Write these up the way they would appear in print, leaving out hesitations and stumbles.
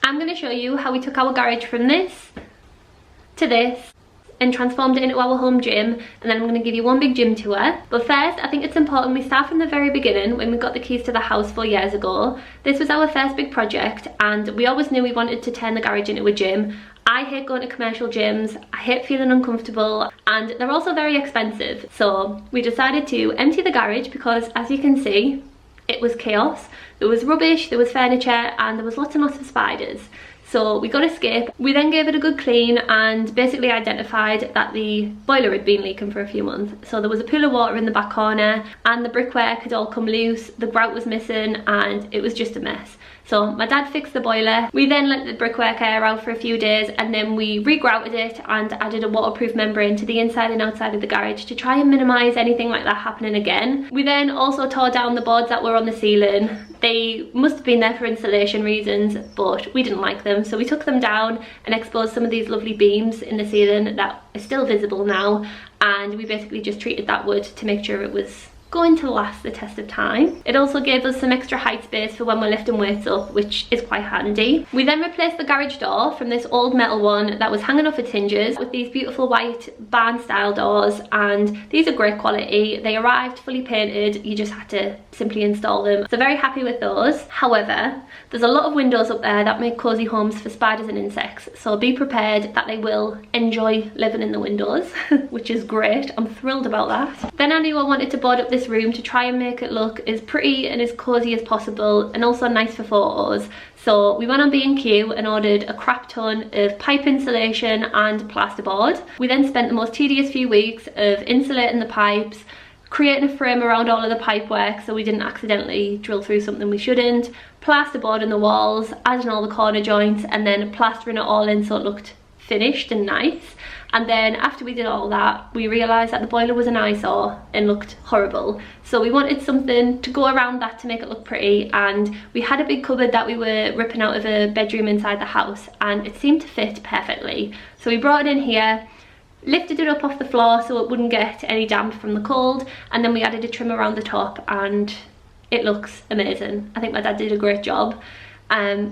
I'm going to show you how we took our garage from this to this and transformed it into our home gym, and then I'm going to give you one big gym tour. But first, I think it's important we start from the very beginning, when we got the keys to the house 4 years ago. This was our first big project, and we always knew we wanted to turn the garage into a gym. I hate going to commercial gyms, I hate feeling uncomfortable, and they're also very expensive. So we decided to empty the garage because, as you can see, it was chaos. There was rubbish, there was furniture, and there was lots and lots of spiders. So we got a skip. We then gave it a good clean and basically identified that the boiler had been leaking for a few months. So there was a pool of water in the back corner, and the brickwork had all come loose, the grout was missing, and it was just a mess. So my dad fixed the boiler. We then let the brickwork air out for a few days, and then we re-grouted it and added a waterproof membrane to the inside and outside of the garage to try and minimise anything like that happening again. We then also tore down the boards that were on the ceiling. They must have been there for insulation reasons, but we didn't like them, so we took them down and exposed some of these lovely beams in the ceiling that are still visible now, and we basically just treated that wood to make sure it was going to last the test of time. It also gave us some extra height space for when we're lifting weights up, which is quite handy. We then replaced the garage door from this old metal one that was hanging off its hinges with these beautiful white barn style doors, and these are great quality. They arrived fully painted, you just had to simply install them. So very happy with those. However, there's a lot of windows up there that make cozy homes for spiders and insects, so be prepared that they will enjoy living in the windows, which is great. I'm thrilled about that. Then I knew I wanted to board up this room to try and make it look as pretty and as cozy as possible, and also nice for photos. So we went on B&Q and ordered a crap ton of pipe insulation and plasterboard. We then spent the most tedious few weeks of insulating the pipes, creating a frame around all of the pipe work so we didn't accidentally drill through something we shouldn't, plasterboard in the walls, adding all the corner joints, and then plastering it all in so it looked finished and nice. And then after we did all that, we realised that the boiler was an eyesore and looked horrible. So we wanted something to go around that to make it look pretty, and we had a big cupboard that we were ripping out of a bedroom inside the house, and it seemed to fit perfectly. So we brought it in here, lifted it up off the floor so it wouldn't get any damp from the cold, and then we added a trim around the top, and it looks amazing. I think my dad did a great job.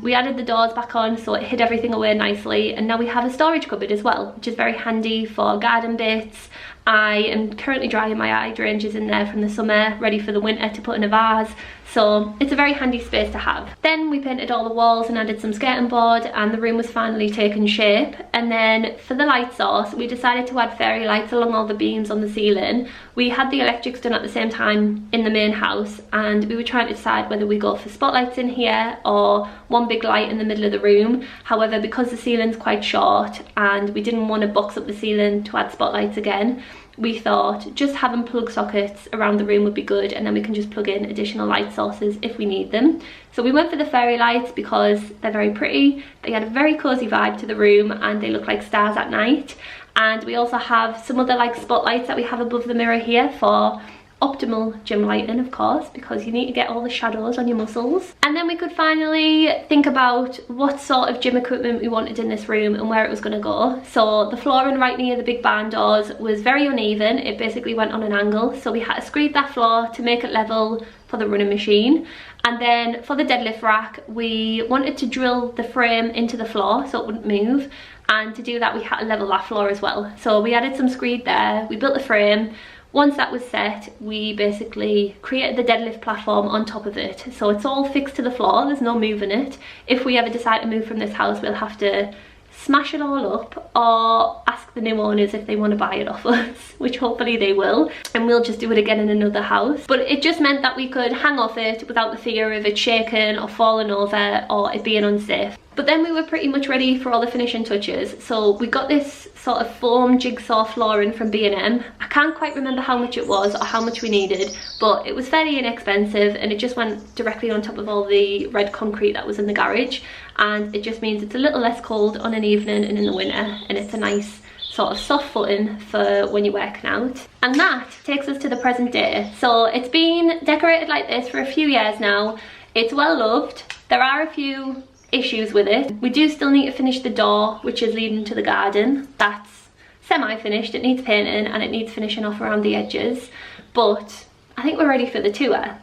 We added the doors back on so it hid everything away nicely, and now we have a storage cupboard as well, which is very handy for garden bits. I am currently drying my hydrangeas in there from the summer, ready for the winter to put in a vase, so it's a very handy space to have. Then we painted all the walls and added some skirting board, and the room was finally taking shape. And then for the light source, we decided to add fairy lights along all the beams on the ceiling. We had the electrics done at the same time in the main house, and we were trying to decide whether we go for spotlights in here or one big light in the middle of the room. However, because the ceiling's quite short and we didn't want to box up the ceiling to add spotlights again, we thought just having plug sockets around the room would be good, and then we can just plug in additional light sources if we need them. So we went for the fairy lights because they're very pretty, they had a very cozy vibe to the room, and they look like stars at night. And we also have some other like spotlights that we have above the mirror here for optimal gym lighting, of course, because you need to get all the shadows on your muscles. And then we could finally think about what sort of gym equipment we wanted in this room and where it was going to go. So the flooring right near the big barn doors was very uneven. It basically went on an angle, so we had to screed that floor to make it level for the running machine. And then for the deadlift rack, we wanted to drill the frame into the floor so it wouldn't move, and to do that we had to level that floor as well. So we added some screed there, we built the frame. Once that was set, we basically created the deadlift platform on top of it. So it's all fixed to the floor, there's no moving it. If we ever decide to move from this house, we'll have to smash it all up or ask the new owners if they want to buy it off us, which hopefully they will, and we'll just do it again in another house. But it just meant that we could hang off it without the fear of it shaking or falling over or it being unsafe. But then we were pretty much ready for all the finishing touches. So we got this sort of foam jigsaw flooring from B&M. I can't quite remember how much it was or how much we needed, but it was fairly inexpensive, and it just went directly on top of all the red concrete that was in the garage, and it just means it's a little less cold on an evening and in the winter, and it's a nice sort of soft footing for when you're working out. And that takes us to the present day. So it's been decorated like this for a few years now. It's well loved. There are a few issues with it. We do still need to finish the door, which is leading to the garden. That's semi-finished, it needs painting and it needs finishing off around the edges, but I think we're ready for the tour,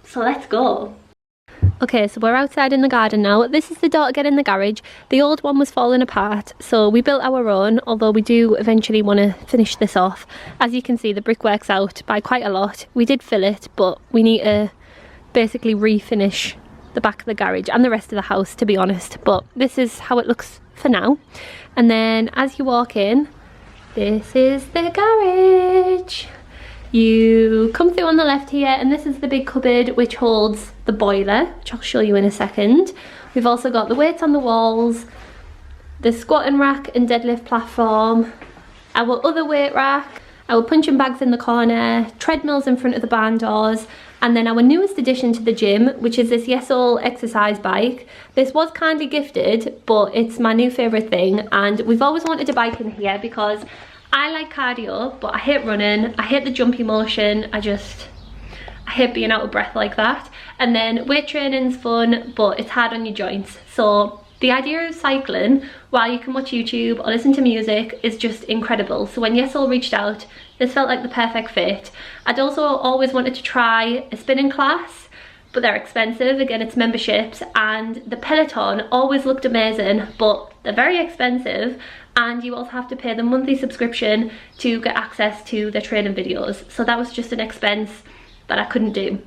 so let's go. Okay, so we're outside in the garden now. This is the door to get in the garage. The old one was falling apart, so we built our own, although we do eventually want to finish this off. As you can see, the brickwork's out by quite a lot. We did fill it, but we need to basically refinish the back of the garage and the rest of the house, to be honest. But this is how it looks for now. And then as you walk in, this is the garage. You come through on the left here, and this is the big cupboard which holds the boiler, which I'll show you in a second. We've also got the weights on the walls, the squatting rack and deadlift platform, our other weight rack, our punching bags in the corner, treadmills in front of the barn doors, and then our newest addition to the gym, which is this Yesoul exercise bike. This was kindly gifted, but it's my new favourite thing, and we've always wanted a bike in here because I like cardio, but I hate running, I hate the jumpy motion, I hate being out of breath like that. And then weight training's fun, but it's hard on your joints. So the idea of cycling while you can watch YouTube or listen to music is just incredible. So when Yesoul reached out, this felt like the perfect fit. I'd also always wanted to try a spinning class, but they're expensive. Again, it's memberships, and the Peloton always looked amazing, but they're very expensive, and you also have to pay the monthly subscription to get access to the training videos. So that was just an expense that I couldn't do,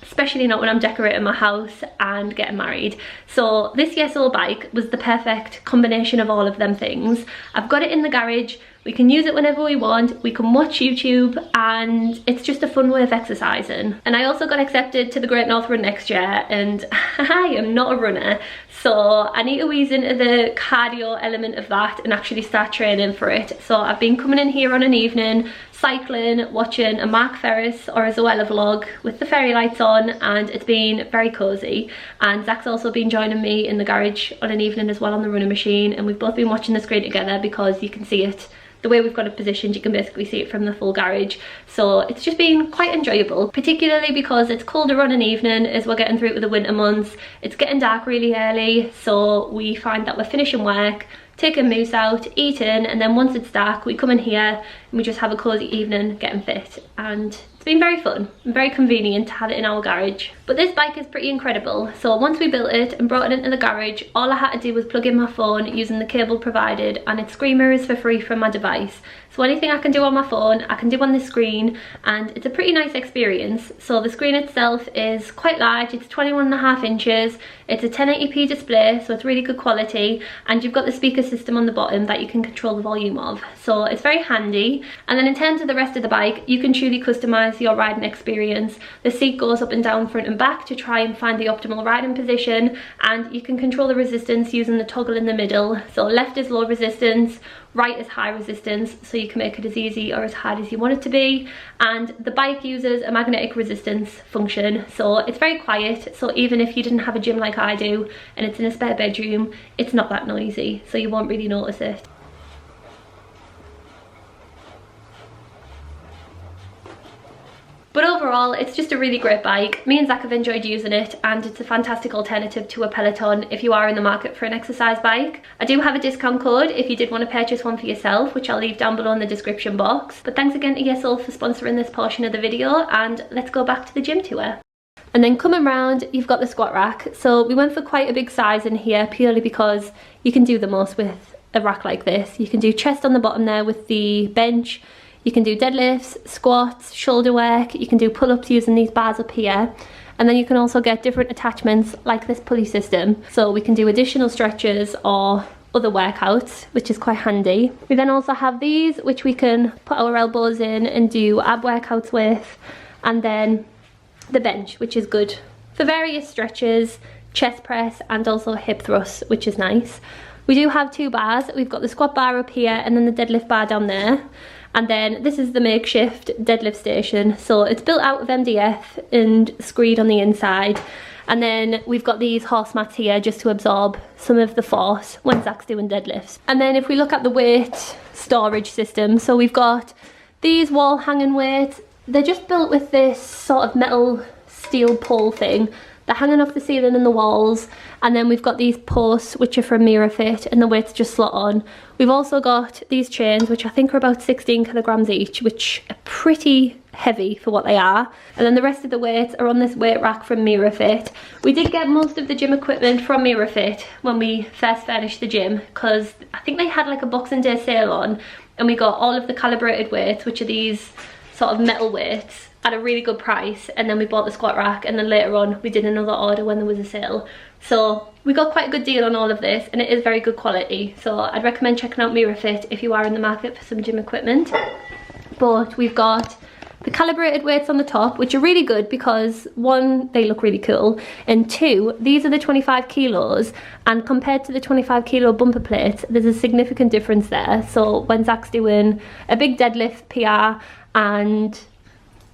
especially not when I'm decorating my house and getting married. So this Yesoul bike was the perfect combination of all of them things. I've got it in the garage, we can use it whenever we want, we can watch YouTube, and it's just a fun way of exercising. And I also got accepted to the Great North Run next year, and I am not a runner, so I need to ease into the cardio element of that and actually start training for it. So I've been coming in here on an evening, cycling, watching a Mark Ferris or a Zoella vlog with the fairy lights on, and it's been very cozy. And Zach's also been joining me in the garage on an evening as well on the running machine, and we've both been watching the screen together because you can see it. The way we've got it positioned, you can basically see it from the full garage. So it's just been quite enjoyable, particularly because it's colder on an evening as we're getting through to the winter months. It's getting dark really early, so we find that we're finishing work, taking Moose out, eating, and then once it's dark, we come in here and we just have a cozy evening getting fit. And it's been very fun and very convenient to have it in our garage. But this bike is pretty incredible. So once we built it and brought it into the garage, all I had to do was plug in my phone using the cable provided, and its screen mirror is for free from my device. So anything I can do on my phone, I can do on this screen, and it's a pretty nice experience. So the screen itself is quite large, it's 21.5 inches, it's a 1080p display, so it's really good quality, and you've got the speaker system on the bottom that you can control the volume of. So it's very handy. And then in terms of the rest of the bike, you can truly customise your riding experience. The seat goes up and down, front and back, to try and find the optimal riding position, and you can control the resistance using the toggle in the middle. So left is low resistance, right is high resistance, so you can make it as easy or as hard as you want it to be. And the bike uses a magnetic resistance function, so it's very quiet. So even if you didn't have a gym like I do and it's in a spare bedroom, it's not that noisy, so you won't really notice it. But overall, it's just a really great bike. Me and Zach have enjoyed using it, and it's a fantastic alternative to a Peloton if you are in the market for an exercise bike. I do have a discount code if you did want to purchase one for yourself, which I'll leave down below in the description box. But thanks again to Yesoul for sponsoring this portion of the video, and let's go back to the gym tour. And then coming round, you've got the squat rack. So we went for quite a big size in here purely because you can do the most with a rack like this. You can do chest on the bottom there with the bench. You can do deadlifts, squats, shoulder work, you can do pull-ups using these bars up here. And then you can also get different attachments like this pulley system. So we can do additional stretches or other workouts, which is quite handy. We then also have these, which we can put our elbows in and do ab workouts with. And then the bench, which is good for various stretches, chest press, and also hip thrusts, which is nice. We do have two bars. We've got the squat bar up here and then the deadlift bar down there. And then this is the makeshift deadlift station. So it's built out of MDF and screed on the inside. And then we've got these horse mats here just to absorb some of the force when Zach's doing deadlifts. And then if we look at the weight storage system, so we've got these wall hanging weights. They're just built with this sort of metal steel pole thing They're hanging off the ceiling and the walls, and then we've got these posts which are from Mirror Fit, and the weights just slot on. We've also got these chains which I think are about 16 kilograms each, which are pretty heavy for what they are, and then the rest of the weights are on this weight rack from Mirror Fit. We did get most of the gym equipment from Mirror Fit when we first furnished the gym, because I think they had like a Boxing Day sale on, and we got all of the calibrated weights, which are these sort of metal weights, at a really good price. And then we bought the squat rack, and then later on we did another order when there was a sale. So we got quite a good deal on all of this, and it is very good quality. So I'd recommend checking out Mirror Fit if you are in the market for some gym equipment. But we've got the calibrated weights on the top, which are really good because one, they look really cool, and two, these are the 25 kilos, and compared to the 25 kilo bumper plates, there's a significant difference there. So when Zach's doing a big deadlift PR and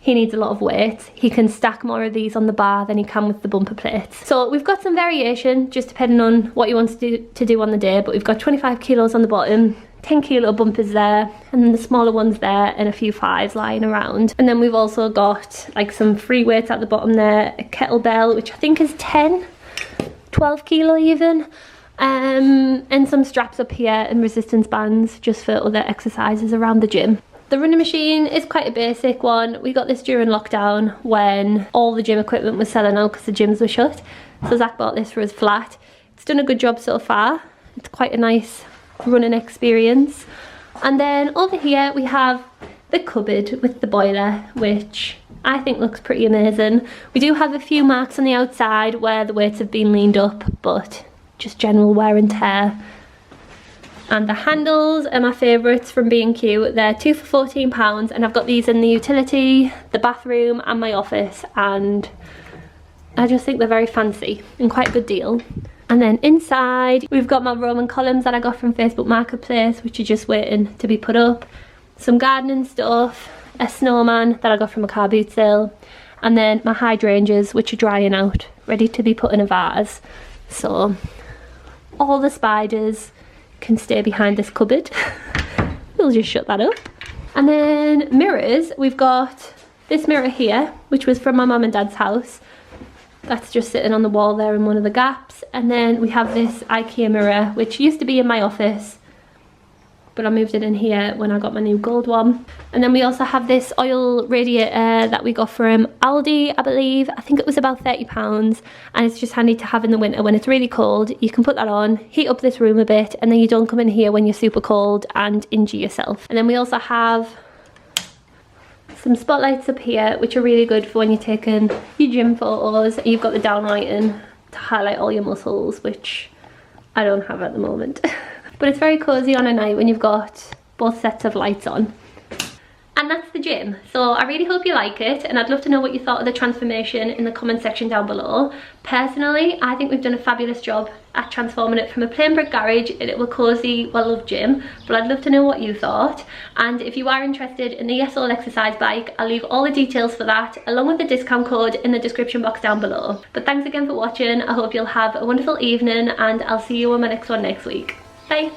he needs a lot of weight, he can stack more of these on the bar than he can with the bumper plates. So we've got some variation just depending on what you want to do on the day, but we've got 25 kilos on the bottom, 10 kilo bumpers there, and then the smaller ones there, and a few 5s lying around. And then we've also got like some free weights at the bottom there, a kettlebell which I think is 12 kilo even, and some straps up here and resistance bands just for other exercises around the gym. The running machine is quite a basic one. We got this during lockdown when all the gym equipment was selling out because the gyms were shut. So Zach bought this for his flat. It's done a good job so far. It's quite a nice running experience. And then over here we have the cupboard with the boiler, which I think looks pretty amazing. We do have a few marks on the outside where the weights have been leaned up, but just general wear and tear. And the handles are my favourites from B&Q. They're 2 for £14, and I've got these in the utility, the bathroom and my office, and I just think they're very fancy and quite a good deal. And then inside we've got my Roman columns that I got from Facebook Marketplace, which are just waiting to be put up, some gardening stuff, a snowman that I got from a car boot sale, and then my hydrangeas which are drying out, ready to be put in a vase. So all the spiders can stay behind this cupboard. We'll just shut that up. And then mirrors, we've got this mirror here, which was from my mum and dad's house. That's just sitting on the wall there in one of the gaps. And then we have this IKEA mirror, which used to be in my office, but I moved it in here when I got my new gold one. And then we also have this oil radiator that we got from Aldi, I believe. I think it was about £30, and it's just handy to have in the winter when it's really cold. You can put that on, heat up this room a bit, and then you don't come in here when you're super cold and injure yourself. And then we also have some spotlights up here, which are really good for when you're taking your gym photos. You've got the downlighting to highlight all your muscles, which I don't have at the moment. But it's very cozy on a night when you've got both sets of lights on. And that's the gym. So I really hope you like it, and I'd love to know what you thought of the transformation in the comment section down below. Personally, I think we've done a fabulous job at transforming it from a plain brick garage into a cozy, well-loved gym, but I'd love to know what you thought. And if you are interested in the Yesoul exercise bike, I'll leave all the details for that along with the discount code in the description box down below. But thanks again for watching. I hope you'll have a wonderful evening, and I'll see you on my next one next week. Bye.